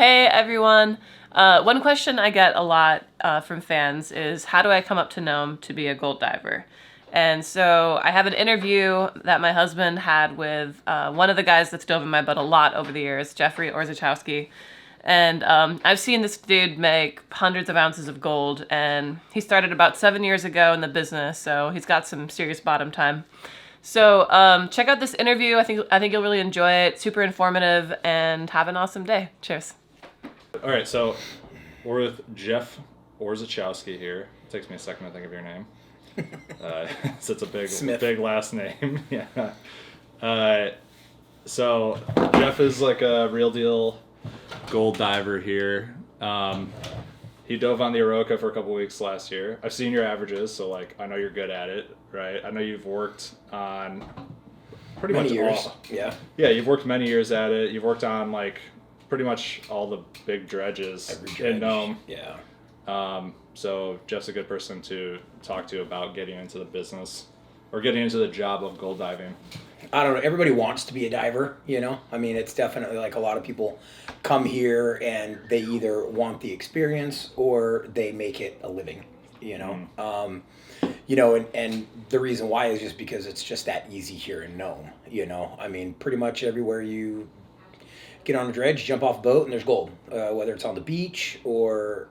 Hey everyone. One question I get a lot from fans is how do I come up to Nome to be a gold diver? And so I have an interview that my husband had with one of the guys that's dove in my butt a lot over the years, Jeff Orzechowski. And I've seen this dude make hundreds of ounces of gold, and he started about 7 years ago in the business, so he's got some serious bottom time. So check out this interview. I think you'll really enjoy it. Super informative, and have an awesome day. Cheers. All right, so we're with Jeff Orzechowski here. It takes me a second to think of your name. So it's a big last name. Yeah. So Jeff is like a real deal gold diver here. He dove on the Oroka for a couple weeks last year. I've seen your averages, so like I know you're good at it, right? I know you've worked on pretty many much years. all. Yeah. Yeah, you've worked many years at it. You've worked on like pretty much all the big dredges in Nome. Yeah. So Jeff's a good person to talk to about getting into the business or getting into the job of gold diving. I don't know. Everybody wants to be a diver, you know? I mean, it's definitely like a lot of people come here and they either want the experience or they make it a living, you know? And the reason why is just because it's just that easy here in Nome, you know? I mean, pretty much everywhere you get on a dredge, jump off a boat, and there's gold. Whether it's on the beach or,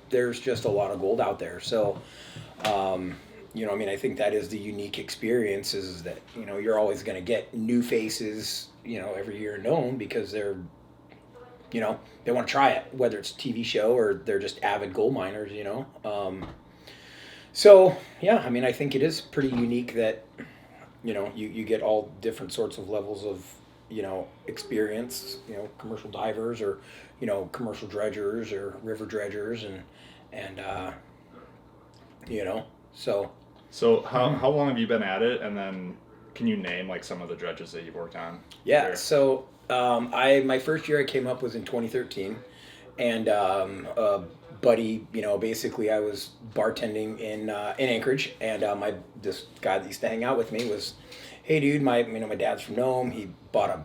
there's just a lot of gold out there. So, I think that is the unique experience is that, you're always going to get new faces, every year in Nome because they're, they want to try it, whether it's a TV show or they're just avid gold miners, I think it is pretty unique that, you get all different sorts of levels of, experience, commercial divers or, commercial dredgers or river dredgers so. So how long have you been at it? And then can you name like some of the dredges that you've worked on? Yeah. Here? So, my first year I came up was in 2013 and, buddy, basically I was bartending in Anchorage and, this guy that used to hang out with me was, hey dude, my dad's from Nome. He bought a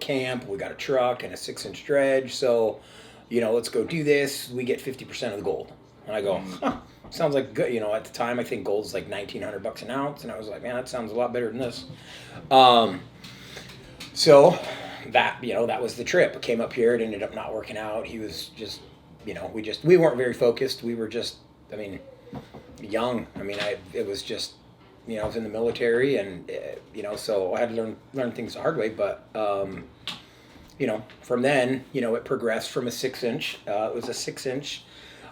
camp. We got a truck and a 6-inch dredge. So, let's go do this. We get 50% of the gold. And I go, sounds like good. At the time I think gold's like $1,900 an ounce. And I was like, man, that sounds a lot better than this. So that, that was the trip. I came up here. It ended up not working out. He was just, we weren't very focused. We were just, young. It was just, I was in the military and, so I had to learn things the hard way. But, from then, it progressed from a 6-inch. It was a 6-inch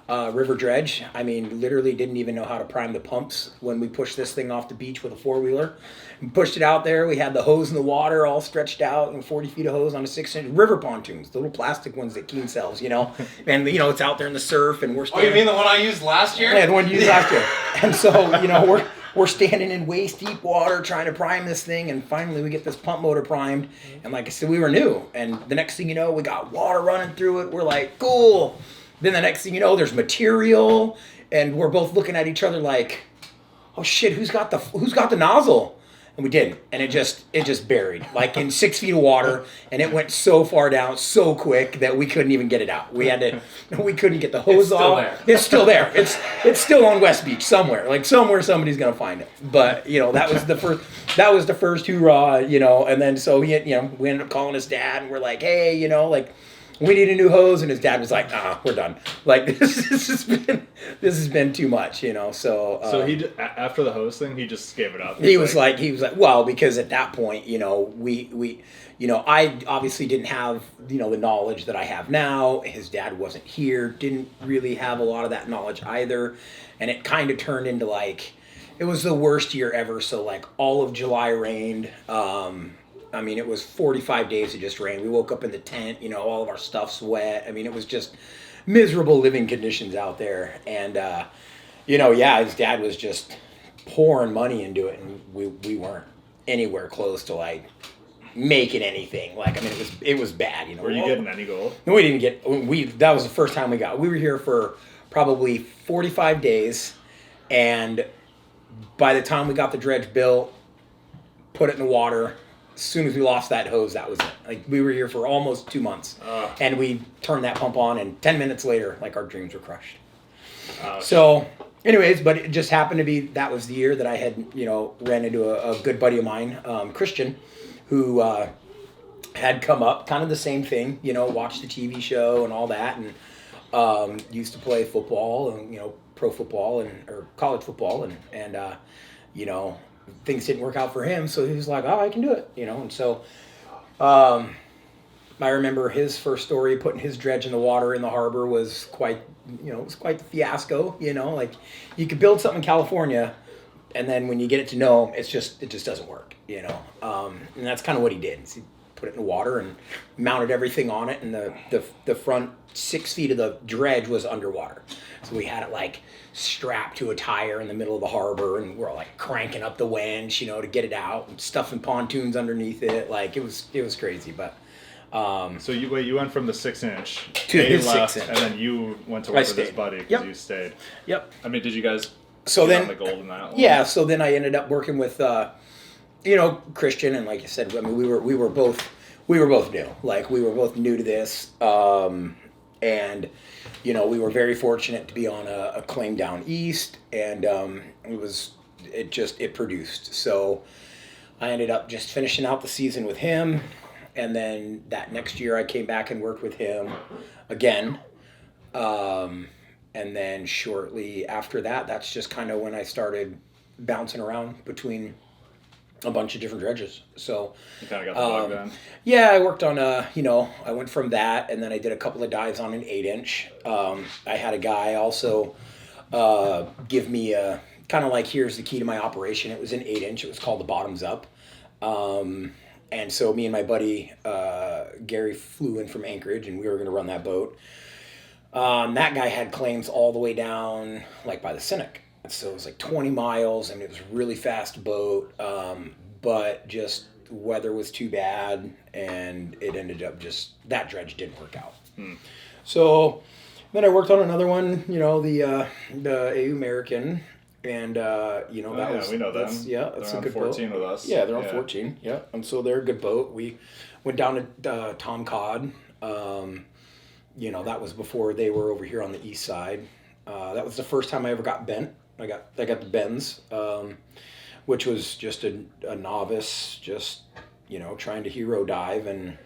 river dredge. Literally didn't even know how to prime the pumps when we pushed this thing off the beach with a 4-wheeler. We pushed it out there. We had the hose in the water all stretched out and 40 feet of hose on a 6-inch river pontoons, the little plastic ones that Keen sells, And, it's out there in the surf and we're standing. Oh, you mean the one I used last year? Yeah, the one you used last year. And so, we're standing in waist deep water trying to prime this thing, and finally we get this pump motor primed. And like I said, we were new. And the next thing you know, we got water running through it. We're like, cool. Then the next thing you know, there's material, and we're both looking at each other like, oh shit, who's got the nozzle? And we didn't. And it just buried, like in 6 feet of water, and it went so far down so quick that we couldn't even get it out. We couldn't get the hose off. It's still there. It's still on West Beach somewhere. Like somewhere somebody's gonna find it. But that was the first hoorah, and then so we ended up calling his dad and we're like, hey, we need a new hose, and his dad was like, we're done. Like this has been too much, So so he after the hose thing, he just gave it up. He was like, well, because at that point, we I obviously didn't have the knowledge that I have now. His dad wasn't here, didn't really have a lot of that knowledge either, and it kind of turned into like it was the worst year ever. So like all of July rained. It was 45 days it just rained. We woke up in the tent, all of our stuff's wet. It was just miserable living conditions out there. And, his dad was just pouring money into it, and we weren't anywhere close to, like, making anything. Like, it was bad, Were you getting any gold? No, we didn't get, that was the first time we were here for probably 45 days, and by the time we got the dredge built, put it in the water, as soon as we lost that hose, that was it. Like we were here for almost 2 months, and we turned that pump on, and 10 minutes later, like our dreams were crushed. So, anyways, but it just happened to be that was the year that I had, ran into a good buddy of mine, Christian, who had come up, kind of the same thing, watched the TV show and all that, and used to play football and pro football or college football, and things didn't work out for him, so he was like, oh, I can do it, and so I remember his first story, putting his dredge in the water in the harbor was quite, it was quite the fiasco, like you could build something in California, and then when you get it to Nome, it just doesn't work, and that's kind of what he did. He put it in the water and mounted everything on it, and the front 6 feet of the dredge was underwater. So we had it like strapped to a tire in the middle of the harbor, and we're like cranking up the winch, to get it out, and stuffing pontoons underneath it. Like it was crazy, but. So you went from the 6-inch to his left, 6-inch, and then you went to work with his buddy because you stayed. Yep. I mean, did you guys? So get then on the gold in that one? Yeah. So then I ended up working with, Christian, and like I said, I mean, we were both new. Like we were both new to this, and we were very fortunate to be on a claim down east, and it produced. So I ended up just finishing out the season with him. And then that next year I came back and worked with him again. And then shortly after that, that's just kind of when I started bouncing around between a bunch of different dredges. So you kind of got the bug then? Yeah, I worked on I went from that, and then I did a couple of dives on an 8-inch. I had a guy also give me a kind of like, here's the key to my operation. It was an 8-inch. It was called the Bottoms Up. And so me and my buddy, Gary, flew in from Anchorage, and we were going to run that boat. That guy had claims all the way down, like by the Cynic. So it was like 20 miles, and it was a really fast boat. But just weather was too bad, and it ended up that dredge didn't work out. So then I worked on another one, the AU American. And we know them. That's they're a good 14 boat. with us. Yeah, they're on 14. Yeah, and so they're a good boat. We went down to Tom Cod. That was before they were over here on the east side. That was the first time I ever got bent. I got the bends, which was just a novice, just trying to hero dive and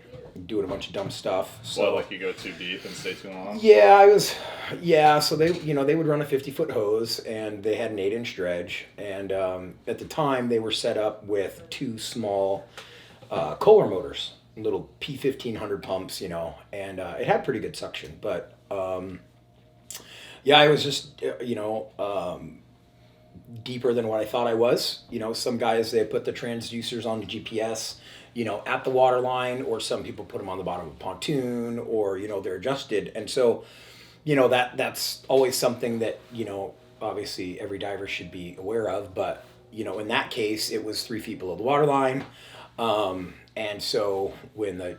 doing a bunch of dumb stuff. So like you go too deep and stay too long? So they would run a 50-foot hose, and they had an 8-inch dredge, and at the time they were set up with 2 small Kohler motors, little P1500 pumps, and it had pretty good suction, but I was just deeper than what I thought I was. Some guys, they put the transducers on the GPS at the water line, or some people put them on the bottom of a pontoon, or they're adjusted. And so that's always something that obviously every diver should be aware of, but in that case it was 3 feet below the water line, and so when the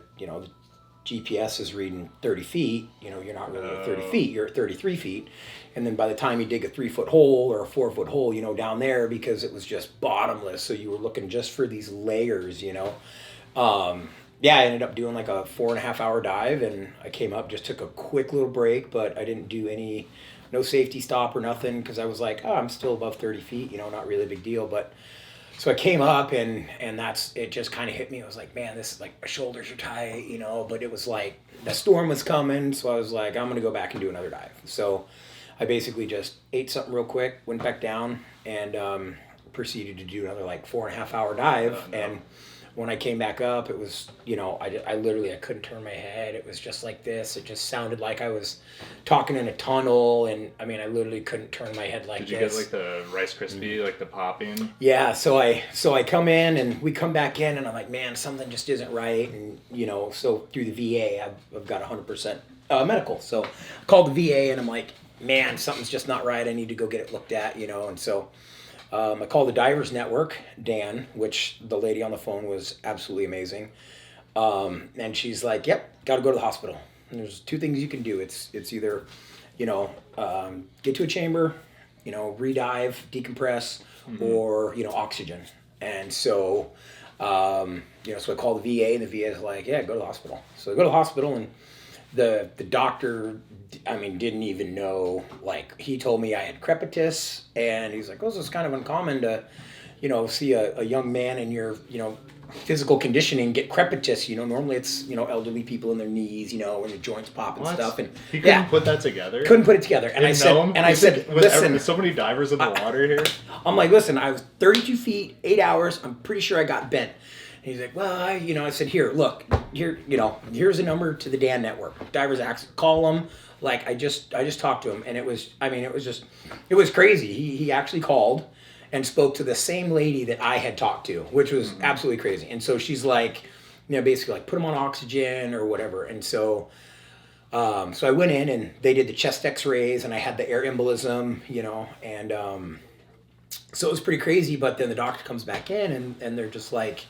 GPS is reading 30 feet, you're not really at 30 feet, you're at 33 feet. And then by the time you dig a 3-foot hole or a 4-foot hole, down there, because it was just bottomless, so you were looking just for these layers, I ended up doing like a 4.5 hour dive, and I came up, just took a quick little break, but I didn't do no safety stop or nothing, because I was like, I'm still above 30 feet, not really a big deal. But so I came up, and it just kind of hit me. I was like, man, this is like, my shoulders are tight, but it was like the storm was coming. So I was like, I'm going to go back and do another dive. So I basically just ate something real quick, went back down, and proceeded to do another like 4.5 hour dive. And when I came back up, it was, I literally couldn't turn my head. It was just like this. It just sounded like I was talking in a tunnel, and I mean, I literally couldn't turn my head like this. Did you get like the Rice Krispie, like the popping? Yeah, so I come in, and we come back in, and I'm like, man, something just isn't right. And, so through the VA, I've got 100% medical. So I called the VA, and I'm like, man, something's just not right. I need to go get it looked at, and so I called the Divers Network, Dan, which the lady on the phone was absolutely amazing. And she's like, yep, got to go to the hospital. And there's 2 things you can do. It's either, get to a chamber, redive, decompress, or, oxygen. And so So I called the VA, and the VA is like, yeah, go to the hospital. So I go to the hospital, and the doctor, didn't even know. Like, he told me I had crepitus, and he's like, oh, this is kind of uncommon to, see a young man in your, physical conditioning get crepitus. Normally it's, elderly people in their knees, when the joints pop and stuff. And he couldn't put that together. Couldn't put it together. And I said, listen, with so many divers in the water here. I'm like, listen, I was 32 feet, 8 hours. I'm pretty sure I got bent. And he's like, well, I said, here, look, here's a number to the Dan Network. Divers Access, call them. Like, I just talked to him, and it was crazy. He actually called and spoke to the same lady that I had talked to, which was absolutely crazy. And so she's like, basically like, put him on oxygen or whatever. And so I went in, and they did the chest x-rays, and I had the air embolism, and so it was pretty crazy. But then the doctor comes back in, and they're just like,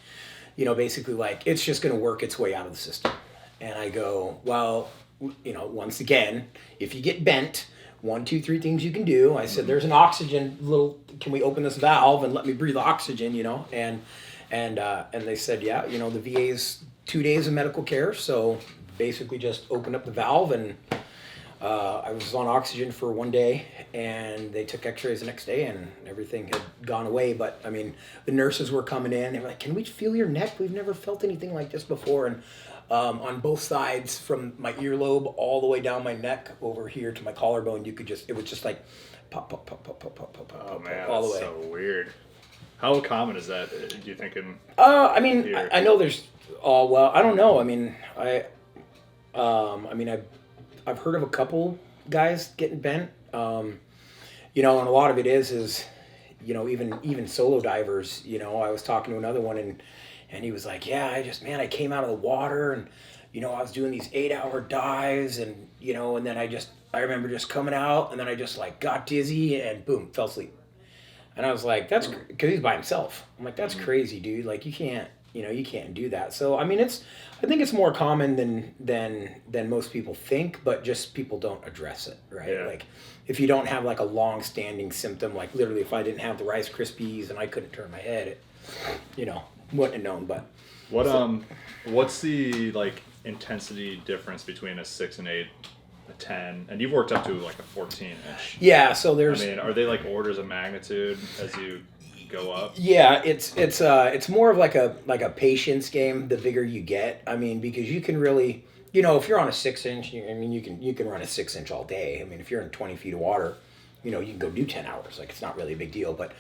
basically like, it's just going to work its way out of the system. And I go, well, once again, if you get bent, 1, 2, 3 things you can do. I said, there's an oxygen can we open this valve and let me breathe oxygen, and they said, yeah, the VA's 2 days of medical care. So basically just opened up the valve, and I was on oxygen for 1 day, and they took x-rays the next day, and everything had gone away. But the nurses were coming in, they were like, can we feel your neck? We've never felt anything like this before. And on both sides, from my earlobe all the way down my neck over here to my collarbone, it was just like pop, pop, pop, pop, pop, pop, pop, Oh pop, man, all the that's way. so weird. How common is that, do you think? I know there's, I don't know. I've heard of a couple guys getting bent, and a lot of it is even solo divers. I was talking to another one, and he was like, yeah, I came out of the water, and I was doing these 8-hour dives, and and then I remember just coming out, and then I just like got dizzy and boom, fell asleep. And I was like, that's because he's by himself. I'm like, that's crazy, dude. Like, you can't do that. So I think it's more common than most people think, but just people don't address it, right? Yeah. Like, if you don't have like a long-standing symptom, like literally, if I didn't have the Rice Krispies and I couldn't turn my head, it, wouldn't have known. But what's the like intensity difference between a 6 and 8, a 10, and you've worked up to like a 14-inch? Yeah, so there's. Are they like orders of magnitude as you go up? Yeah, it's more of like a patience game. The bigger you get, because you can really, if you're on a 6-inch, you can run a 6-inch all day. If you're in 20 feet of water, you can go do 10 hours. Like, it's not really a big deal. But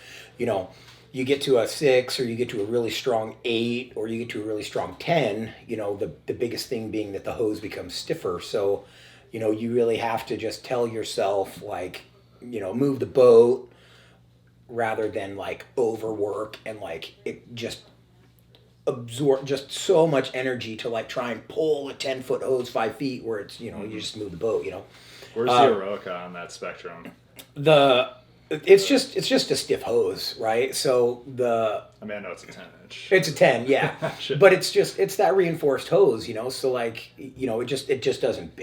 you get to a 6, or you get to a really strong 8, or you get to a really strong 10. The biggest thing being that the hose becomes stiffer. So, you really have to just tell yourself, like, move the boat, rather than like overwork and like it just absorb just so much energy to like try and pull a 10-foot hose 5 feet where it's you just move the boat. Where's the Aroka on that spectrum? It's just a stiff hose, right? So I know it's a 10-inch. It's a 10, yeah. But it's that reinforced hose, so like, it just doesn't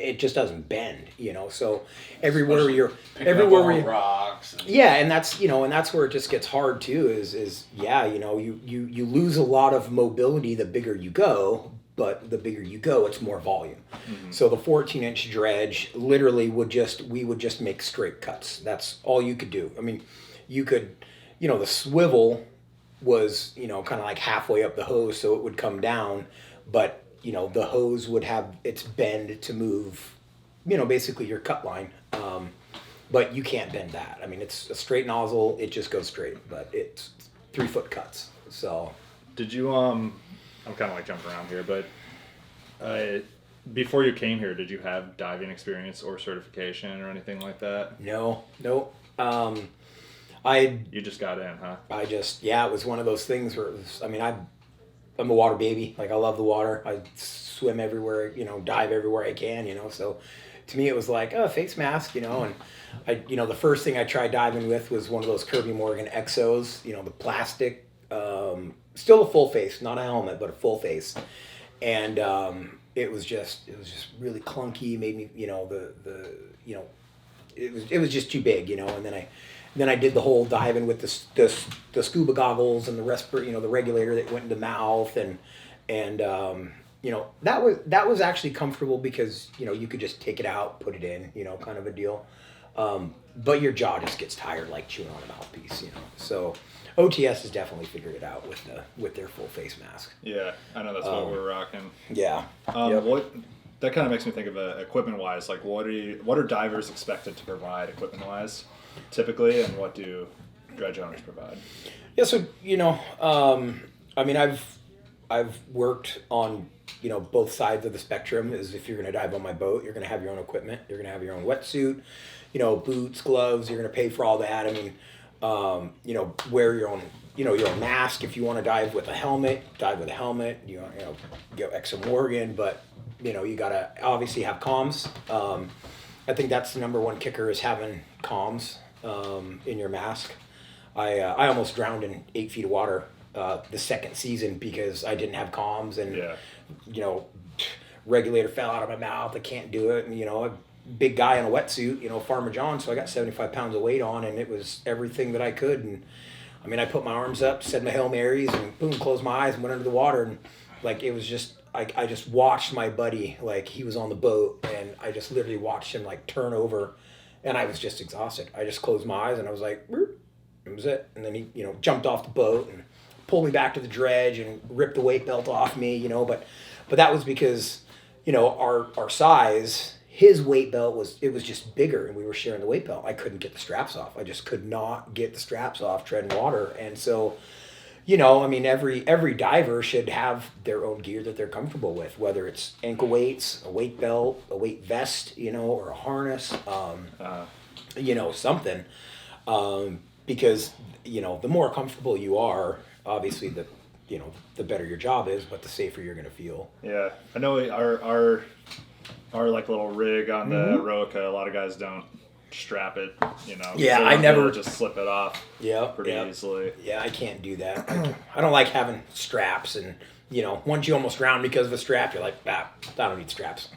bend, so everywhere where you rocks. and that's where it just gets hard too, is you lose a lot of mobility the bigger you go, but the bigger you go, it's more volume. Mm-hmm. So the 14-inch dredge literally we would just make straight cuts. That's all you could do. You could, the swivel was, kind of like halfway up the hose, so it would come down, but, the hose would have its bend to move, basically your cut line. But you can't bend that. It's a straight nozzle, it just goes straight, but it's 3-foot cuts. So did you, I'm kind of like jumping around here, but before you came here, did you have diving experience or certification or anything like that? No. You just got in, huh? It was one of those things where it was, I'm a water baby. Like, I love the water. I swim everywhere, dive everywhere I can, so to me it was like, oh, face mask, and the first thing I tried diving with was one of those Kirby Morgan Exos, the plastic, still a full face, not a helmet, but a full face. And it was just really clunky, made me, it was just too big, and then I did the whole diving with the scuba goggles and the the regulator that went in the mouth, and that was actually comfortable because you could just take it out, put it in, kind of a deal. But your jaw just gets tired like chewing on a mouthpiece, So OTS has definitely figured it out with their full face mask. Yeah, I know that's what we're rocking. Yeah. What that kind of makes me think of equipment wise. Like, what are divers expected to provide equipment wise, typically, and what do dredge owners provide? Yeah, so I mean, I've worked on both sides of the spectrum. Is if you're going to dive on my boat, you're going to have your own equipment. You're going to have your own wetsuit, boots, gloves. You're going to pay for all that. I mean, wear your own your own mask. If you want to dive with a helmet, dive with a helmet. Go Exo Morgan, but you got to obviously have comms. I think that's the number one kicker is having comms in your mask. I almost drowned in 8 feet of water the second season because I didn't have comms, and regulator fell out of my mouth. I can't do it, and a big guy in a wetsuit, Farmer John, so I got 75 pounds of weight on, and it was everything that I could. And I mean, I put my arms up, said my Hail Marys, and boom, closed my eyes and went under the water, and like it was just I just watched my buddy, like he was on the boat, and I just literally watched him like turn over, and I was just exhausted. I just closed my eyes and I was like, that was it. And then he, jumped off the boat and pulled me back to the dredge and ripped the weight belt off me, but that was because, our size, his weight belt was just bigger, and we were sharing the weight belt. I couldn't get the straps off. I just could not get the straps off treading water. And so, I mean, every diver should have their own gear that they're comfortable with, whether it's ankle weights, a weight belt, a weight vest, or a harness, something. Because, the more comfortable you are, obviously the better your job is, but the safer you're going to feel. Yeah. I know our like little rig on the Roca, a lot of guys don't strap it, Yeah, I never just slip it off pretty easily. Yeah, I can't do that. I don't like having straps, and once you almost drown because of a strap, you're like, I don't need straps.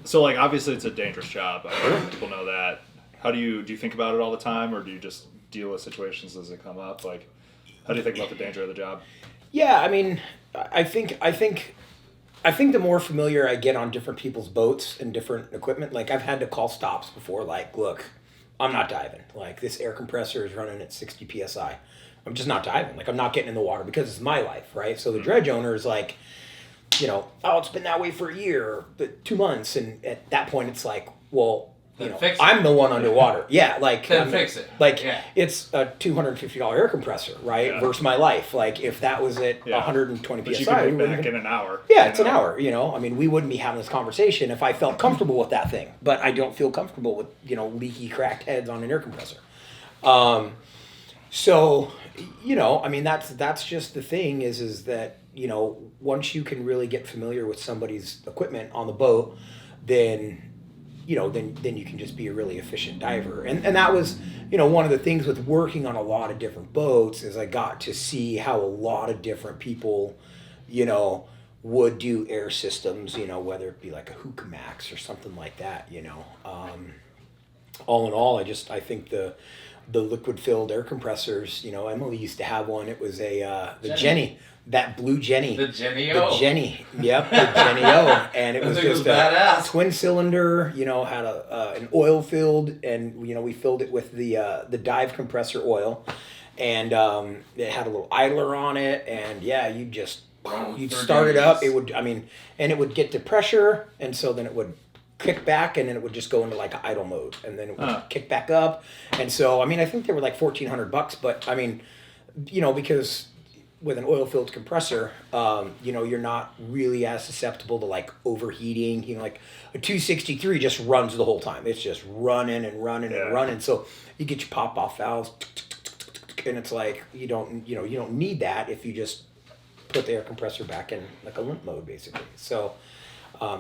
So like obviously it's a dangerous job. I think people know that. How do you think about it all the time, or do you just deal with situations as they come up? Like, how do you think about the danger of the job? Yeah, I mean, I think the more familiar I get on different people's boats and different equipment, like I've had to call stops before, like, look, I'm not diving. Like, this air compressor is running at 60 PSI. I'm just not diving. Like, I'm not getting in the water because it's my life, right? So the dredge owner is like, it's been that way for a year, 2 months. And at that point, it's like, well, I'm the one underwater. Yeah, like fix it. Like it's a $250 air compressor, right? Yeah. Versus my life. Like if that was at 120 but PSI, you can we be wouldn't back even- in an hour. Yeah, it's an hour. I mean, we wouldn't be having this conversation if I felt comfortable with that thing. But I don't feel comfortable with leaky, cracked heads on an air compressor. So I mean, that's just the thing is that once you can really get familiar with somebody's equipment on the boat, then then you can just be a really efficient diver. And that was, one of the things with working on a lot of different boats is I got to see how a lot of different people, would do air systems, whether it be like a Hook Max or something like that, all in all, I think the liquid filled air compressors, Emily used to have one. It was the Jenny. That blue Jenny. The Jenny O. The Jenny. Yep, the Jenny O. And it was just badass. Twin cylinder, had an oil filled, and we filled it with the dive compressor oil, and it had a little idler on it, and you'd start it up. It would, and it would get to pressure, and so then it would kick back, and then it would just go into like an idle mode, and then it would kick back up. And so I think they were like $1,400, but because with an oil-filled compressor, you're not really as susceptible to like overheating. Like a 263 just runs the whole time. It's just running and running and running. So you get your pop-off valves, and it's like you don't need that if you just put the air compressor back in like a limp mode, basically. So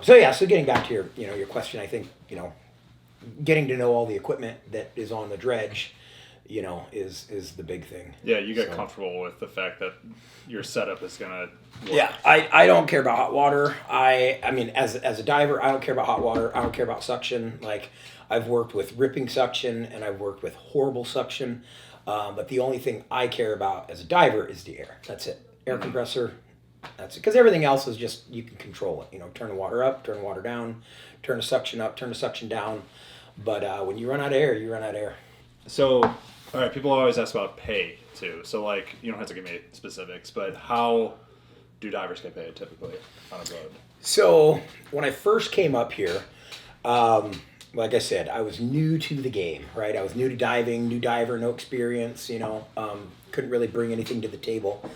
getting back to your question, I think getting to know all the equipment that is on the dredge, is the big thing. Yeah, you get comfortable with the fact that your setup is gonna work. Yeah, I don't care about hot water. I mean, as a diver, I don't care about hot water. I don't care about suction. Like, I've worked with ripping suction and I've worked with horrible suction. But the only thing I care about as a diver is the air. That's it. Air compressor. That's it. Because everything else is just, you can control it. Turn the water up, turn the water down, turn the suction up, turn the suction down. But when you run out of air, you run out of air. So, all right, people always ask about pay too. So, like, you don't have to give me specifics, but how do divers get paid typically on a boat? So, when I first came up here, like I said, I was new to the game, right? I was new to diving, new diver, no experience, couldn't really bring anything to the table.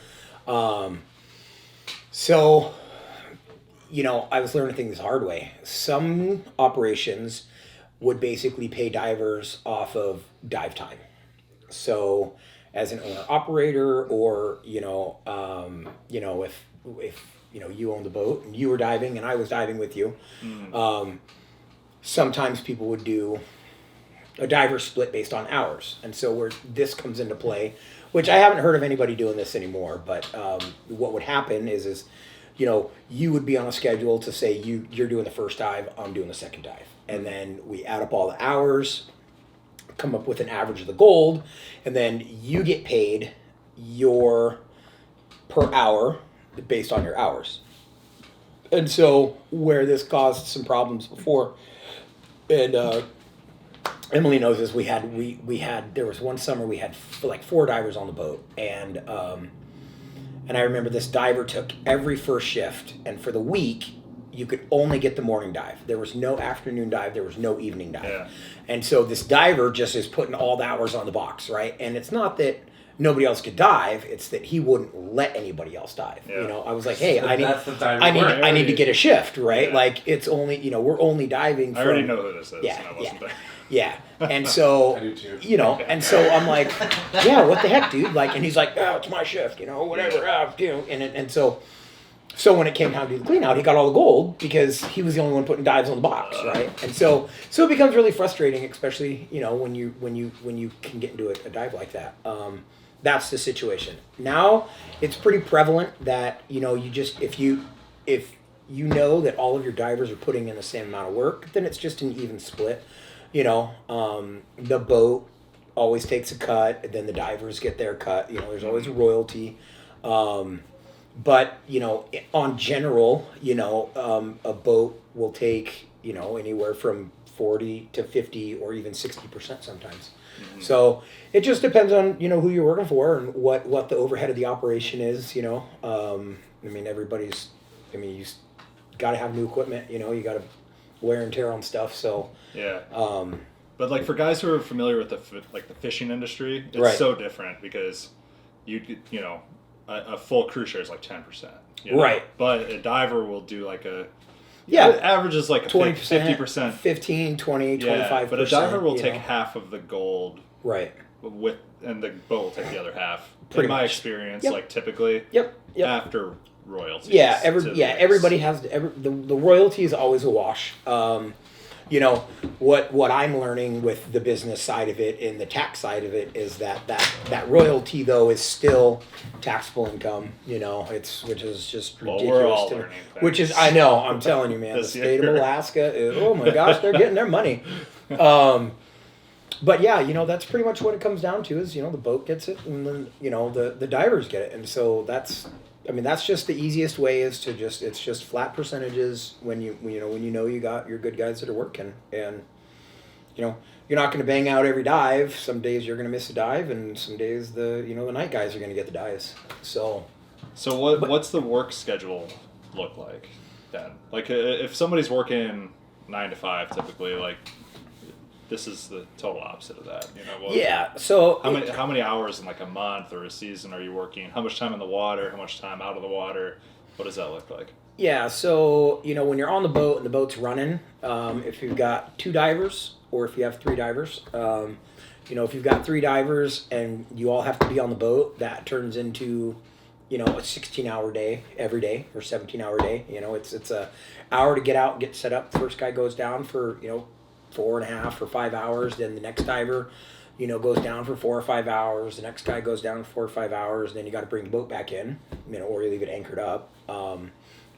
So, I was learning things the hard way. Some operations would basically pay divers off of dive time. So, as an owner operator, or if you own the boat and you were diving and I was diving with you, sometimes people would do a diver split based on hours. And so where this comes into play, which I haven't heard of anybody doing this anymore, but what would happen is you would be on a schedule to say you're doing the first dive, I'm doing the second dive. And then we add up all the hours, come up with an average of the gold, and then you get paid your per hour based on your hours. And so where this caused some problems before, and Emily knows this, we had there was one summer we had like 4 divers on the boat, and I remember this diver took every first shift, and for the week you could only get the morning dive. There was no afternoon dive, there was no evening dive. Yeah. And so this diver just is putting all the hours on the box, right? And it's not that nobody else could dive, it's that he wouldn't let anybody else dive. Yeah. I was like, hey, So I need to get a shift, right? Yeah. Like, it's only, we're only diving from... I already know who this is. Yeah, and I wasn't there. Yeah. And so, I do too. and so I'm like, yeah, what the heck, dude? Like, and he's like, oh, it's my shift, whatever. And so when it came time to do the clean out, he got all the gold because he was the only one putting dives on the box, right? And so it becomes really frustrating, especially, when you can get into a dive like that. That's the situation. Now it's pretty prevalent that, you just, if you know that all of your divers are putting in the same amount of work, then it's just an even split. The boat always takes a cut, and then the divers get their cut. There's always a royalty. But, on general, a boat will take, anywhere from 40 to 50 or even 60% sometimes. Mm-hmm. So it just depends on, who you're working for and what the overhead of the operation is, you got to have new equipment, you got to wear and tear on stuff. So, yeah. But like for guys who are familiar with the fishing industry, it's right. so different because a full cruise share is like 10%. Right. But a diver will do like it averages like 20%, 50%. 15, 20, 25%. But a diver will take half of the gold. Right. And the boat will take the other half. Pretty in my much. experience, Yep. like typically Yep. after royalties. Yeah, everybody has the royalty is always a wash. What I'm learning with the business side of it and the tax side of it is that royalty though is still taxable income. Which is just ridiculous. Well, we're all to me. learning things. Which is, I know, I'm telling you, man, the This state year. of Alaska is, oh my gosh, they're getting their money. But yeah, that's pretty much what it comes down to is, the boat gets it and then, the divers get it. And so that's just the easiest way is it's just flat percentages when you got your good guys that are working. And, you're not going to bang out every dive. Some days you're going to miss a dive and some days the night guys are going to get the dives. So what's the work schedule look like then? Like if somebody's working 9 to 5 typically, like this is the total opposite of that. Yeah. So how many hours in like a month or a season are you working? How much time in the water? How much time out of the water? What does that look like? Yeah. So when you're on the boat and the boat's running, if you've got 2 divers or if you have 3 divers, if you've got 3 divers and you all have to be on the boat, that turns into a 16-hour day every day or 17-hour day. It's a hour to get out and get set up. The first guy goes down for 4.5 or 5 hours. Then the next diver goes down for 4 or 5 hours. The next guy goes down for 4 or 5 hours. And then you got to bring the boat back in, or you leave it anchored up.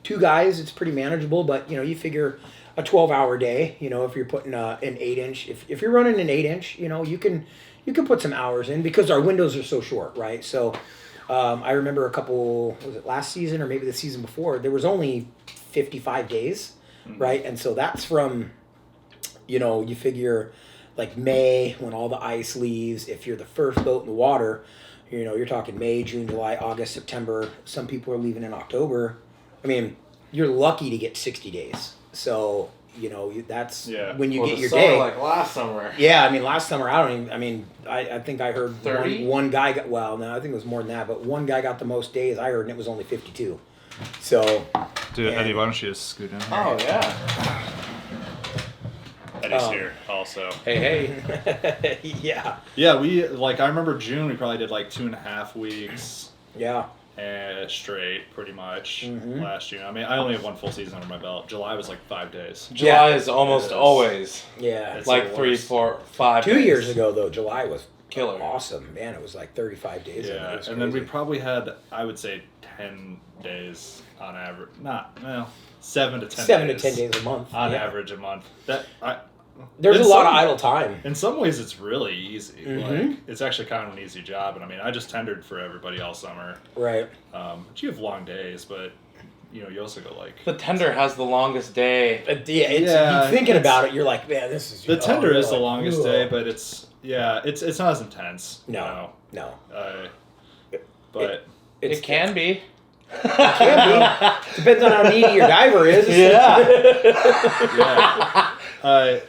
2 guys, it's pretty manageable, but you figure a 12-hour day. If you're putting an 8-inch, if you're running an 8-inch, you can put some hours in because our windows are so short, right? So I remember was it last season or maybe the season before? There was only 55 days, right? And so that's from, you figure like May when all the ice leaves. If you're the first boat in the water, you're talking May, June, July, August, September. Some people are leaving in October. I mean, you're lucky to get 60 days. So, that's when you get your summer, day. Like last summer. Yeah, I mean, last summer, I think I heard 30? one guy got, well, no, I think it was more than that, but one guy got the most days I heard, and it was only 52. So. Dude, Eddie, why don't you just scoot in here? Oh, yeah. Eddie's here also. Hey. Yeah. Yeah, I remember June, we probably did like 2.5 weeks. Yeah. Straight, pretty much, last June. I mean, I only have 1 full season under my belt. July was like 5 days. July is almost always. Yeah. It's Like the 3, worst. 4, 5 2 days. years ago, though, July was Killer. awesome. Man, it was like 35 days. Yeah, It was and then we crazy. probably had, I would say, 10 days on average. 7 to 10 7 days. to 10 days a month. On Yeah. average a month. There's in a lot of some- idle time. In some ways, it's really easy. Mhm. Like, it's actually kind of an easy job. And I mean, I just tendered for everybody all summer. Right. But you have long days, but you also go like. The tender has the longest day. You thinking about it, you're like, man, this is. The tender you're is the like, longest ugh. day, but it's not as intense. No. But It can be. Can be. Depends on how needy your diver is. Yeah. yeah.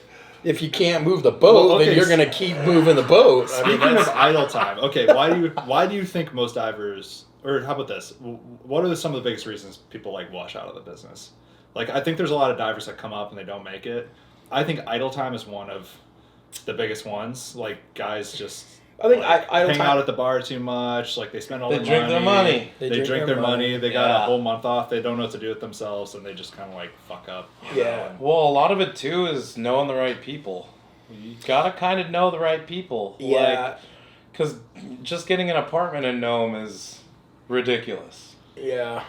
If you can't move the boat, Well, okay, then you're gonna keep moving the boat. I mean, Speaking of idle time, okay, why do you think most divers, or how about this? What are some of the biggest reasons people like wash out of the business? Like, I think there's a lot of divers that come up and they don't make it. I think idle time is one of the biggest ones. Like, guys just I think idle hang time- out at the bar too much. Like, they spend all They their drink money. their money. They They drink their money. They got Yeah. a whole month off. They don't know what to do with themselves, and they just kind of like fuck up. you know, Yeah. and- Well, a lot of it too is knowing the right people. You gotta kind of know the right people. Yeah. Because just getting an apartment in Nome is ridiculous. Yeah.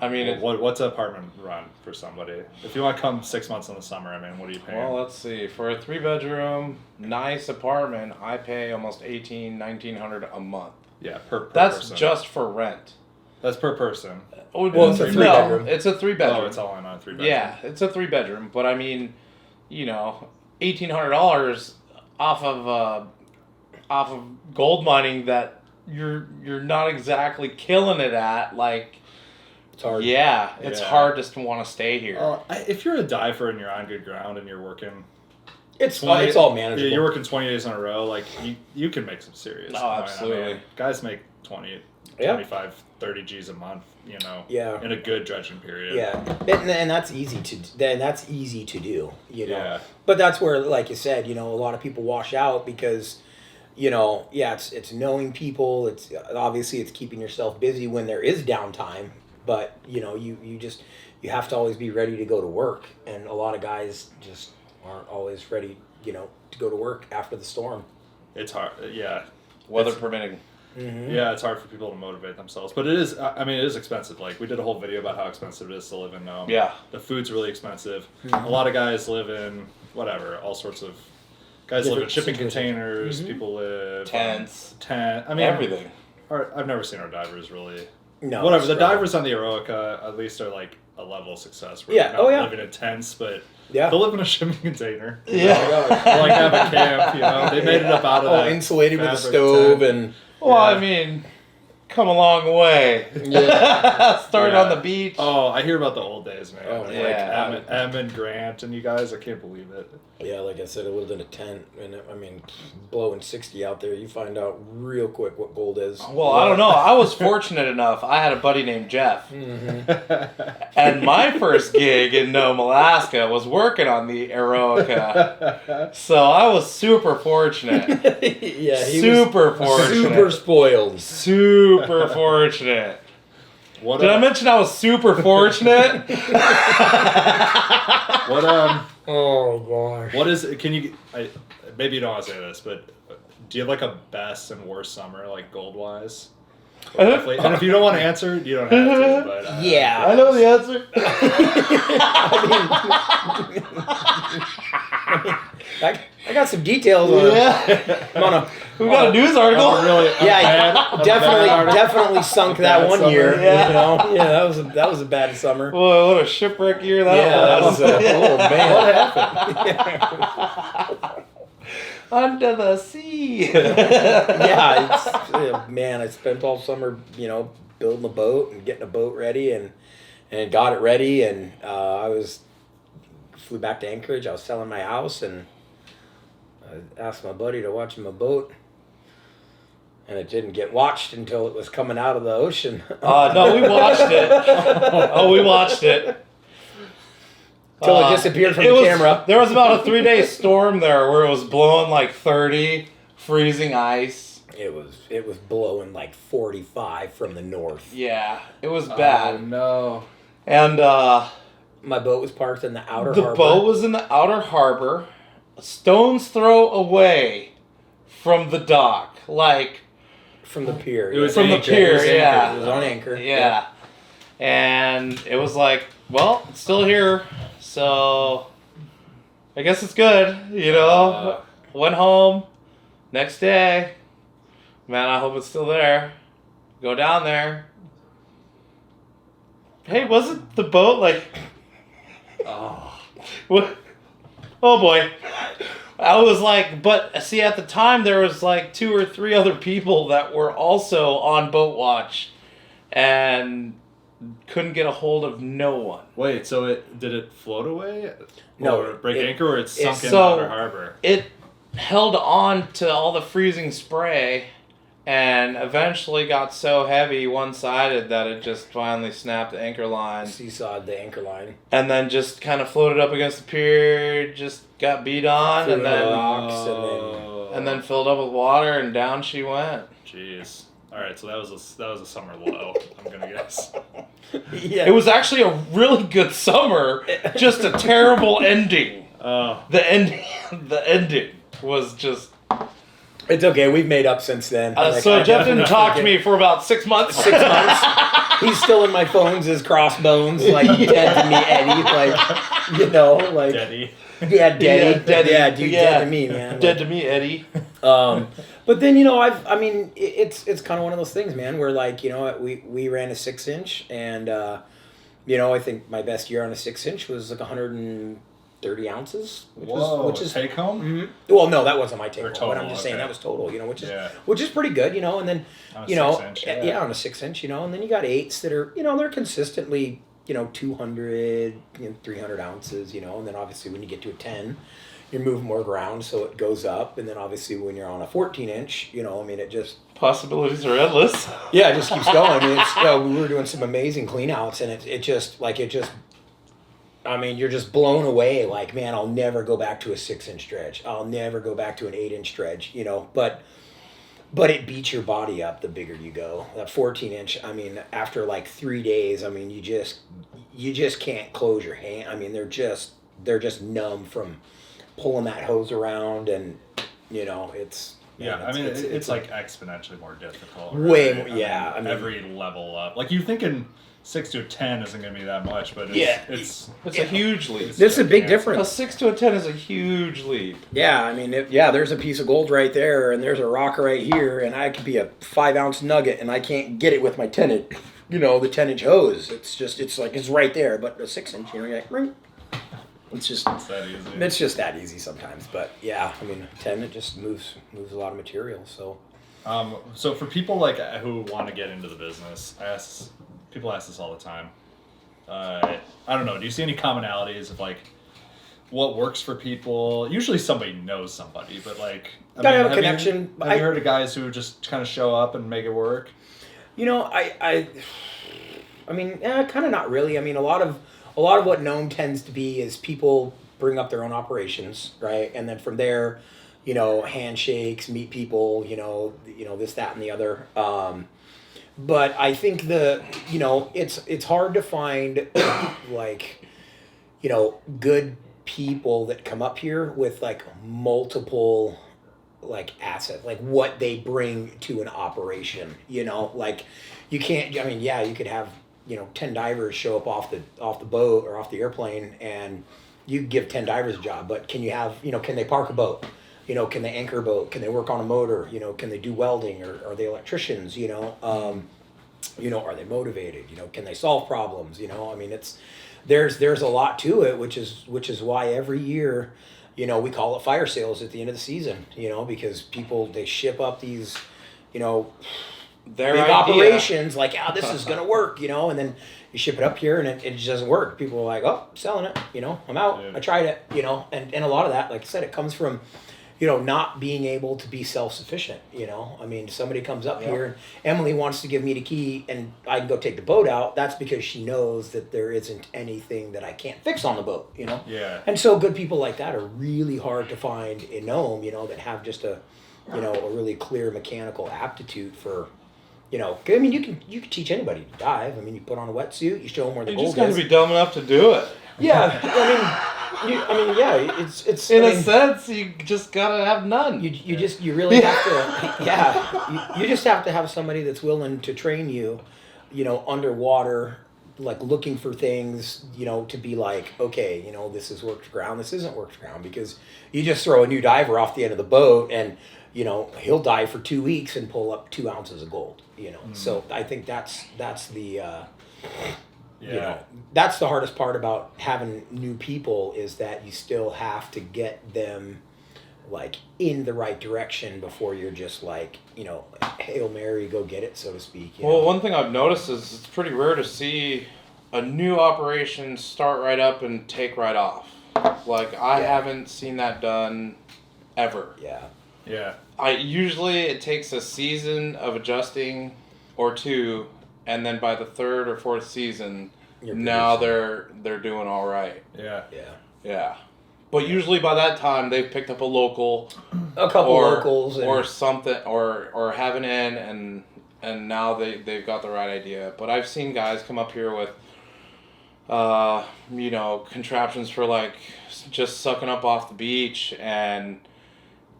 I mean, What's an apartment run for somebody? If you want to come 6 months in the summer, I mean, what are you paying? well, let's see. For a 3-bedroom, nice apartment, I pay almost $1,900 a month. Yeah, per That's person. just for rent. That's per person. Well, it's a 3-bedroom. No, it's a 3-bedroom. Oh, it's all in on 3 bedroom. Yeah, it's a 3-bedroom, but I mean, $1,800 off of gold mining that you're not exactly killing it at. Like, It's hard. yeah, it's Yeah. hard just to want to stay here. If you're a diver and you're on good ground and you're working, It's all manageable. Yeah, you're working 20 days in a row. Like you can make some serious. Oh, money. absolutely. I mean, guys make 20, Yeah. 25, 30 G's a month. Yeah. In a good dredging period. Yeah, and that's easy to do. Yeah. But that's where, like you said, a lot of people wash out because, it's knowing people. It's obviously it's keeping yourself busy when there is downtime. But you have to always be ready to go to work, and a lot of guys just aren't always ready, to go to work after the storm. It's hard. Yeah. Weather It's- permitting. Mm-hmm. Yeah, it's hard for people to motivate themselves, but it is. I mean, it is expensive. Like we did a whole video about how expensive it is to live in Nome. Yeah. The food's really expensive. A lot of guys live in all sorts of. Guys live in Different shipping situations. containers. People live Tents. I mean Everything. I've never seen our divers really. No, Whatever. The it's right. divers on the Eroica at least are like a level of success. Where Yeah, they're not yeah. living in tents, but Yeah. they'll live in a shipping container. Yeah. Or like have a camp. They made it up out of that. insulated with a fabric stove tent. and Well, Yeah. I mean, come a long way. Started Yeah. on the beach. Oh, I hear about the old days, man. Oh, Like yeah. Em and Grant and you guys, I can't believe it. yeah, like I said, I lived in a tent, and I mean, blowing 60 out there, you find out real quick what gold is. Well, I don't know. I was fortunate enough. I had a buddy named Jeff. And my first gig in Nome, Alaska was working on the Eroica. So I was super fortunate. Yeah, he Super was fortunate. super spoiled. Super fortunate. What Did I mention I was super fortunate? what Oh gosh. what is? Can you? Maybe you don't want to say this, but do you have like a best and worst summer, like gold wise? And if you don't want to answer, you don't have to. But Yeah. I know the answer. I got some details on it. Yeah. I'm on a, We got a news article. definitely sunk that bad one summer. year. Yeah. You know, yeah, that was a bad summer. Boy, what a shipwreck year that was. Oh man, What happened? Under the sea. Man, I spent all summer, building a boat and getting a boat ready and got it ready, and flew back to Anchorage. I was selling my house, and I asked my buddy to watch my boat, and it didn't get watched until it was coming out of the ocean. No, we watched it. We watched it. Till it disappeared from the camera. There was about a 3-day storm there where it was blowing like 30, freezing ice. It was blowing like 45 from the north. Yeah, it was bad. Oh, no. And My boat was parked in the outer the harbor. boat was in the outer harbor, a stone's throw away from the dock, like from the pier. It was from the anchored. pier. It was anchored. Yeah, It was on anchor. yeah. And it was like, well, it's still here, so I guess it's good, Went home, next day, man, I hope it's still there. Go down there. Hey, wasn't the boat like... What? Oh boy. I was like, but see, at the time there was like 2 or 3 other people that were also on boat watch and couldn't get a hold of no one. Wait, so did it float away? No, Or break anchor, or it sunk in the so- outer harbor? It held on to all the freezing spray and eventually got so heavy one-sided that it just finally snapped the anchor line. Seesawed the anchor line. And then just kind of floated up against the pier, just got beat on, Threw and it on the then rocks, and then filled up with water, and down she went. Jeez. All right, so that was a summer low. I'm gonna guess. Yeah. It was actually a really good summer, just a terrible ending. Oh, The ending was just. It's okay. We've made up since then. So I Jeff didn't definitely talk to forget- me for about 6 months. 6 months. He's still in my phones as Crossbones, like dead to me, Eddie. Like Daddy. yeah, Daddy. Yeah, Daddy. Yeah, dude, Yeah. dead to me, man. Dead to me, Eddie. But then it's kind of one of those things, man. Where we ran a 6-inch, and I think my best year on a 6-inch was like 130 ounces, which is take home. Mhm. Well, no, that wasn't my take Or home, total, but I'm just saying okay. that was total, Yeah. which is pretty good, and then On a you know 6-inch, yeah, on a 6-inch, and then you got 8s that are they're consistently 200 300 ounces, and then obviously when you get to a 10, you're moving more ground, so it goes up, and then obviously when you're on a 14-inch, it just Possibilities are endless. yeah, it just keeps going. We were doing some amazing cleanouts, and it just you're just blown away. Like, man, I'll never go back to a 6-inch dredge. I'll never go back to an 8-inch dredge. But it beats your body up the bigger you go. That 14-inch. After like 3 days, you just can't close your hand. They're just numb from pulling that hose around, and it's. Yeah, it's like exponentially more difficult. Way right? more. Yeah, every level up. Like, you're thinking 6 to a 10 isn't going to be that much, but it's It's a huge leap. This is a big gigantic. A difference. 6 to a 10 is a huge leap. Yeah, there's a piece of gold right there, and there's a rock right here, and I could be a 5-ounce nugget, and I can't get it with my 10-inch, the 10-inch hose. It's right there, but the 6-inch, you're like, ring. It's just that easy. It's just that easy sometimes, but yeah, 10 it just moves a lot of material. So, So for people who want to get into the business, people ask this all the time. I don't know. Do you see any commonalities of what works for people? Usually somebody knows somebody, but gotta have a connection. Have you heard of guys who just kind of show up and make it work? kind of not really. A lot of what Nome tends to be is people bring up their own operations, right? And then from there, handshakes, meet people, this, that, and the other. But I think it's hard to find good people that come up here with multiple like asset, like what they bring to an operation. You know, like you can't. I mean, yeah, you could have 10 divers show up off the boat or off the airplane, and you give 10 divers a job. But can you have can they park a boat? Can they anchor a boat? Can they work on a motor? Can they do welding, or are they electricians? Are they motivated? Can they solve problems? I mean, there's a lot to it, which is why every year, we call it fire sales at the end of the season. Because people, they ship up these, Their big idea. operations, like, this is gonna work, and then you ship it up here and it just doesn't work. People are like, oh, selling it, I'm out. Yeah. I tried it, and a lot of that, like I said, it comes from not being able to be self-sufficient. I mean, somebody comes up here and Emily wants to give me the key and I can go take the boat out. That's because she knows that there isn't anything that I can't fix on the boat, Yeah. And so good people like that are really hard to find in Nome, that have just a really clear mechanical aptitude for, I mean, you can teach anybody to dive. I mean, you put on a wetsuit, you show them where the You gold just got to is. be dumb enough to do it. Yeah, it's. In a sense, you just gotta have none. You really have to. Yeah, you just have to have somebody that's willing to train you, underwater, like looking for things, to be like, okay, this is worked ground, this isn't worked ground, because you just throw a new diver off the end of the boat and he'll dive for 2 weeks and pull up 2 ounces of gold. So I think that's the. That's the hardest part about having new people, is that you still have to get them like in the right direction before you're just like, Hail Mary, go get it, so to speak. Well, one thing I've noticed is it's pretty rare to see a new operation start right up and take right off. Like, I haven't seen that done ever. Yeah. Yeah. It takes a season of adjusting or two, and then by the third or fourth season, now they're doing all right. Yeah. Yeah. Yeah. But usually by that time they've picked up a local, A couple locals or something, or have an in, and now they've got the right idea. But I've seen guys come up here with contraptions for like just sucking up off the beach, and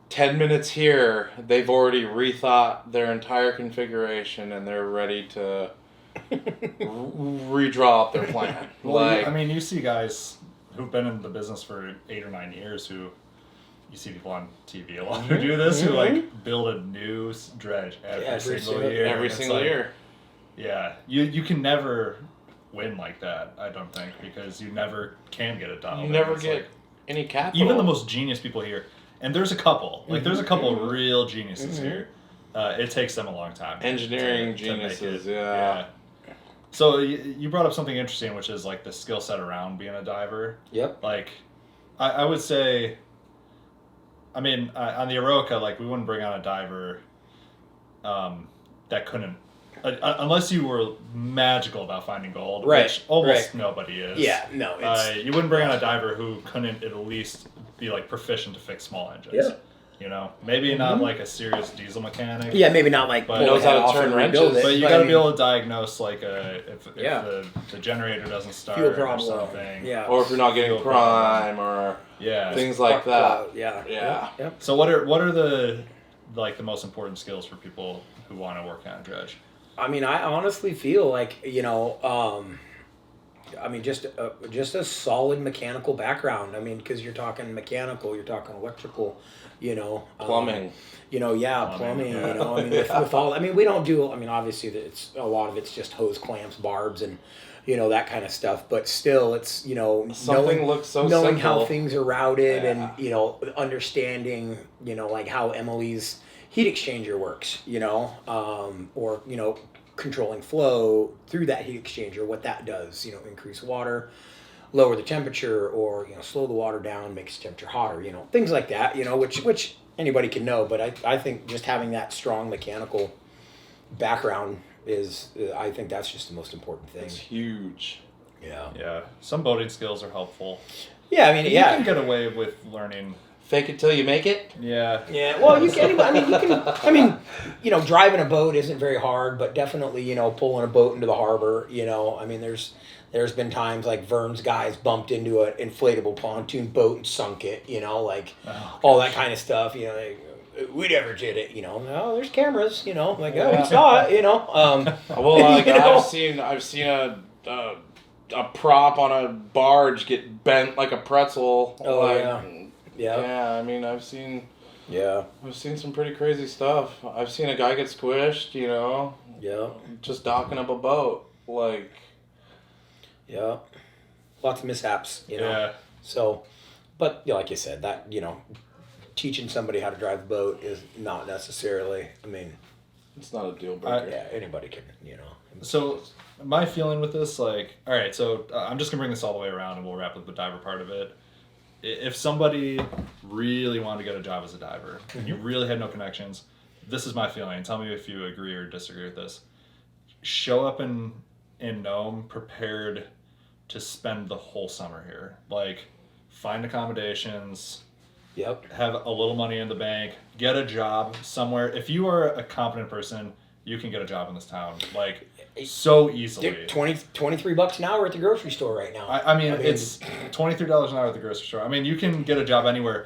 10 minutes here they've already rethought their entire configuration and they're ready to redraw up their plan. Well, I mean, you see guys who've been in the business for 8 or 9 years who, you see people on TV a lot who do this, who like build a new dredge every single year. Every single year. Yeah, you can never win like that, I don't think, because you never can get it done. You never get any capital. Even the most genius people here, and there's a couple, there's a couple of real geniuses here. It takes them a long time. Engineering to make geniuses, it. yeah. So you brought up something interesting, which is like the skill set around being a diver. Yep. Like, I would say, I mean, on the Eroica, like, we wouldn't bring on a diver that couldn't, unless you were magical about finding gold, which almost nobody is. Yeah, no. You wouldn't bring on a diver who couldn't at least be like proficient to fix small engines. Yeah. Maybe not like a serious diesel mechanic. Yeah, maybe not like But pull knows the head how to off turn and wrenches. rebuild it, But you got to be able to diagnose like if the generator doesn't start fuel or problem. something. Yeah. Or if you're not getting Fuel prime or Yeah. things like that. Yeah. Yeah. Yep. So what are the most important skills for people who want to work on a dredge? I mean, I honestly feel like, just a solid mechanical background. I mean, because you're talking mechanical, you're talking electrical, Plumbing. Plumbing. Yeah. I mean, with all, I mean, we don't do. I mean, obviously, it's a lot of it's just hose clamps, barbs, and that kind of stuff. But still, it's Something looks so knowing simple. how things are routed, Yeah. and understanding, like how Emily's heat exchanger works, or controlling flow through that heat exchanger, what that does, increase water, lower the temperature, or slow the water down, makes the temperature hotter, things like that, which anybody can know. But I think just having that strong mechanical background I think that's just the most important thing. It's huge. Yeah. Yeah. Some boating skills are helpful. Yeah, I mean, You can get away with learning. Fake it till you make it. Yeah. Yeah, well, you can. Driving a boat isn't very hard, but definitely, pulling a boat into the harbor. I mean, there's been times like Vern's guys bumped into an inflatable pontoon boat and sunk it. All that kind of stuff. we never did it, no, there's cameras, like, oh, we saw it, Well, like, you know? I've seen a prop on a barge get bent like a pretzel. Oh, like, yeah. Yeah, I mean, I've seen some pretty crazy stuff. I've seen a guy get squished, Yeah. just docking up a boat. Like, Yeah. Lots of mishaps, Yeah. So, but like you said, that, teaching somebody how to drive a boat is not necessarily, it's not a deal breaker. yeah, anybody can, So my feeling with this, like, all right, so I'm just gonna bring this all the way around, and we'll wrap up the diver part of it. If somebody really wanted to get a job as a diver, and you really had no connections, this is my feeling. Tell me if you agree or disagree with this. Show up in Nome prepared to spend the whole summer here. Like, find accommodations. Yep. Have a little money in the bank, get a job somewhere. If you are a competent person, you can get a job in this town, like, so easily. Dude, $23 an hour at the grocery store right now. I mean, it's $23 an hour at the grocery store. I mean, you can get a job anywhere.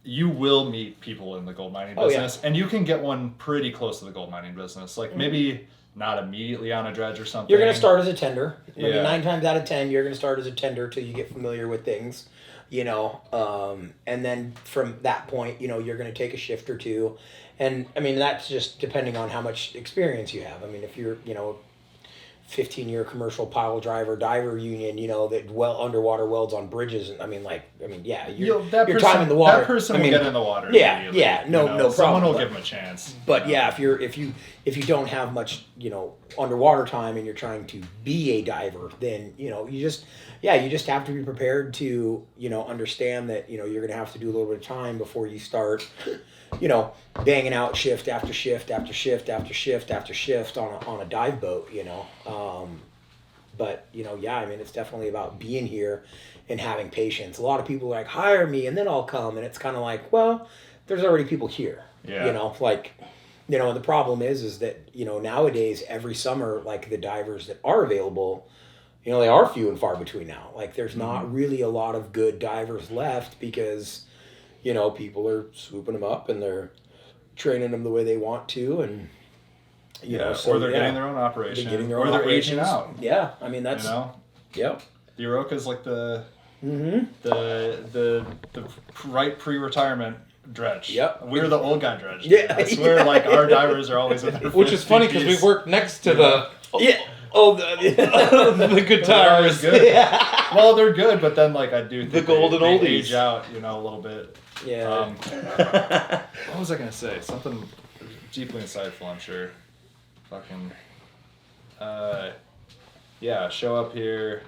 You will meet people in the gold mining business, and you can get one pretty close to the gold mining business. Like, maybe not immediately on a dredge or something. You're going to start as a tender. Yeah. 9 times out of 10, you're going to start as a tender till you get familiar with things, and then from that point, you're going to take a shift or two. And that's just depending on how much experience you have. If you're, 15-year commercial pile driver diver union, that underwater welds on bridges, and yeah, your time in the water. That person will get in the water. Yeah, immediately, yeah, no problem. Someone will give them a chance. But yeah, if you don't have much, underwater time and you're trying to be a diver, then you just have to be prepared to understand that you're going to have to do a little bit of time before you start banging out shift after shift after shift after shift after shift on a dive boat, but it's definitely about being here and having patience. A lot of people are like, hire me and then I'll come, and it's kind of like, well, there's already people here. Yeah. And the problem is that nowadays every summer, like, the divers that are available, they are few and far between now. Like, there's not really a lot of good divers left because people are swooping them up and they're training them the way they want to, and or they're getting their own operation, they're aging out. Yeah, that's Yep. The Oroka's like the right pre-retirement dredge. Yep. We're the old guy dredge. Yeah. I swear, like, our divers are always in their Which is funny because we work next to the the good tires. Good. Yeah. Well, they're good, but then, like, I do think the golden they oldies age out, a little bit. Yeah. What was I gonna say? Something deeply insightful, I'm sure. Fucking. Yeah. Show up here.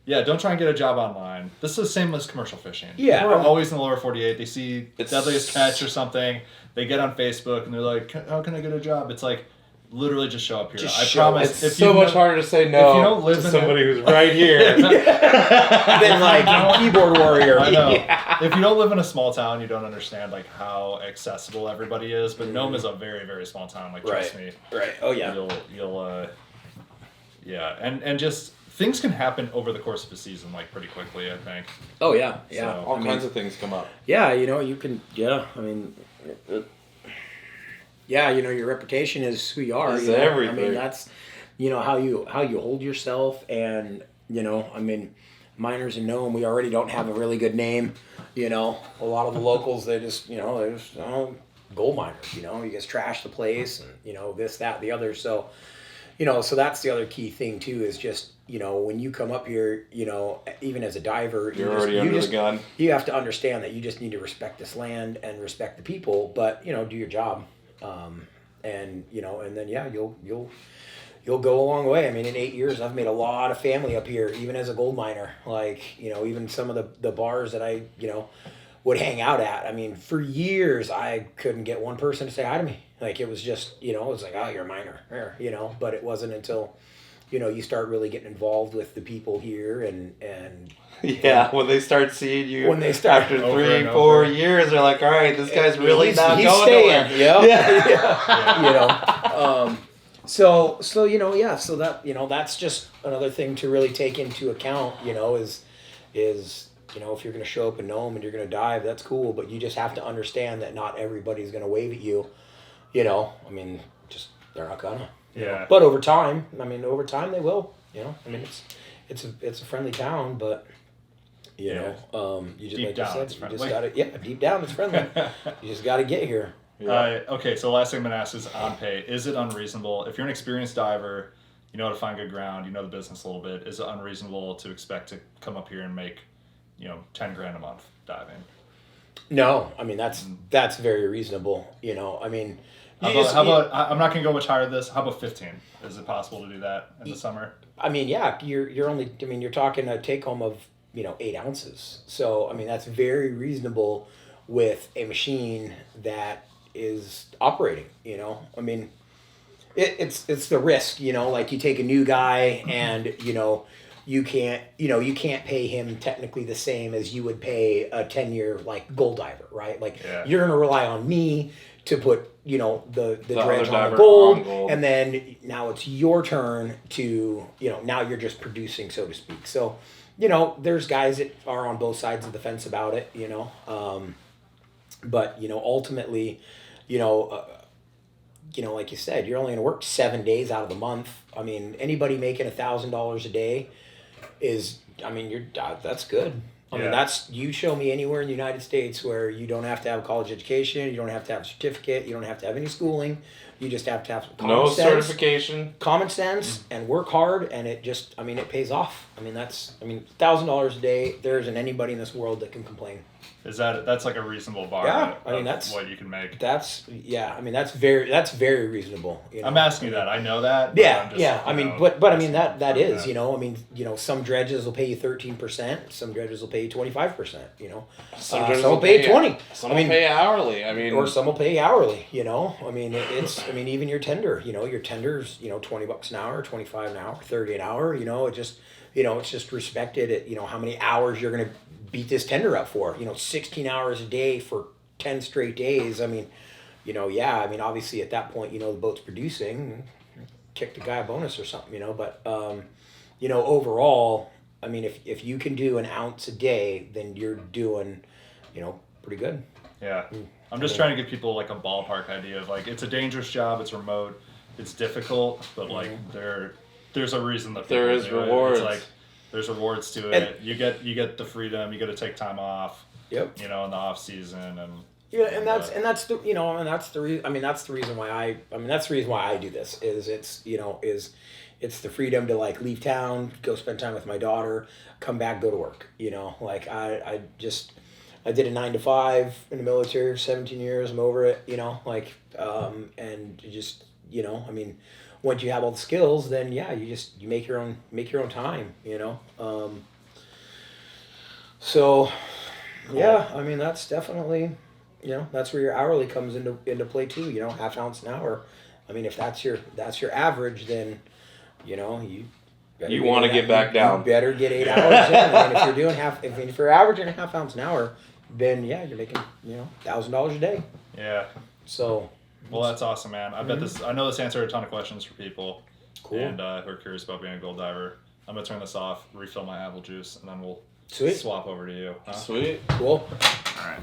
Yeah, don't try and get a job online. This is the same as commercial fishing. Yeah. People are always in the lower 48. They see Deadliest Catch or something. They get on Facebook and they're like, how can I get a job? It's like, literally just show up here. I promise. It's so much harder to say no if you don't live to in somebody who's right here. Then, like, keyboard warrior. I know. Yeah. If you don't live in a small town, you don't understand, like, how accessible everybody is. But Nome is a very, very small town. Like, trust me. Right. Oh yeah. You'll yeah, and just things can happen over the course of a season, like, pretty quickly, I think. Oh yeah. Yeah. So, all kinds of things come up. Yeah, you can. Yeah, yeah, your reputation is who you are. It's everything. That's, how you hold yourself, and miners in Nome, we already don't have a really good name. A lot of the locals, they're just gold miners. You guys trash the place, and this, that, the other. So, so that's the other key thing too, is just when you come up here, even as a diver, you're already under the gun. You have to understand that you just need to respect this land and respect the people, but do your job. And then you'll go a long way. In 8 years, I've made a lot of family up here, even as a gold miner. Like, even some of the bars that I, would hang out at. For years, I couldn't get one person to say hi to me. Like, it was just, it was like, oh, you're a miner, but it wasn't until, you start really getting involved with the people here and yeah, when they start seeing you, after over 3, 4 years, they're like, all right, this guy's really he's not going staying. nowhere. Yeah. So that, that's just another thing to really take into account, is you know, if you're going to show up in Nome and you're going to dive, that's cool, but you just have to understand that not everybody's going to wave at you. You know, I mean, just they're not gonna. Yeah. But over time they will. You know, I mean, it's a friendly town, but you know, you just Deep like down, you it's said, you friendly. just gotta deep down it's friendly. You just got to get here. Okay, so last thing I'm gonna ask is on pay. Is it unreasonable if you're an experienced diver, you know how to find good ground, you know the business a little bit? Is it unreasonable to expect to come up here and make, you know, $10,000 a month diving? No, I mean that's very reasonable. You know, I mean, How about I'm not gonna go much higher than this. How about 15? Is it possible to do that in the summer? I mean, yeah, you're only. I mean, you're talking a take home of 8 ounces. So I mean, that's very reasonable with a machine that is operating. You know, I mean, it's the risk. You know, like you take a new guy and you can't pay him technically the same as you would pay a 10-year like gold diver, right? Like you're gonna rely on me to put the dredge on the gold, and then now it's your turn to now you're just producing, so to speak. So there's guys that are on both sides of the fence about it, but ultimately, like you said, you're only going to work 7 days out of the month. I mean, anybody making $1,000 a day is, that's good. I mean, that's, you show me anywhere in the United States where you don't have to have a college education, you don't have to have a certificate, you don't have to have any schooling, you just have to have no certification, common sense, and work hard, and it just, it pays off. $1,000 a day, there isn't anybody in this world that can complain. That's like a reasonable bar? Yeah, that's what you can make. That's very reasonable. I'm asking you that. I know that. Yeah, that is, some dredges will pay you 13%. Some dredges will pay you 25%. Some dredges will pay you 20. Some will pay hourly. Or some will pay hourly. Even your tender. Your tender's $20 an hour, 25 an hour, 30 an hour. It's just respected at how many hours you're gonna beat this tender up for. 16 hours a day for 10 straight days. Obviously at that point, the boat's producing, kick the guy a bonus or something, but, overall, if you can do an ounce a day, then you're doing, pretty good. Yeah. I'm just trying to give people like a ballpark idea of like, it's a dangerous job, it's remote, it's difficult, but like there's a reason that there is rewards. It's like, there's rewards to it. You get the freedom. You get to take time off. Yep. In the off season and. Yeah, and that's the reason why I do this is it's the freedom to like leave town, go spend time with my daughter, come back, go to work. I did a 9 to 5 in the military for 17 years. I'm over it. And just once you have all the skills, then you make your own time, So, cool. That's definitely, that's where your hourly comes into play too. Half ounce an hour. If that's your average, then you want to get back down. You better get 8 hours in. And if you're doing if you're averaging a half ounce an hour, then you're making $1,000 a day. Yeah. So. Well, that's awesome, man. I know this answered a ton of questions for people. Cool. And who are curious about being a gold diver. I'm going to turn this off, refill my apple juice, and then we'll swap over to you. Huh? Sweet. Cool. All right.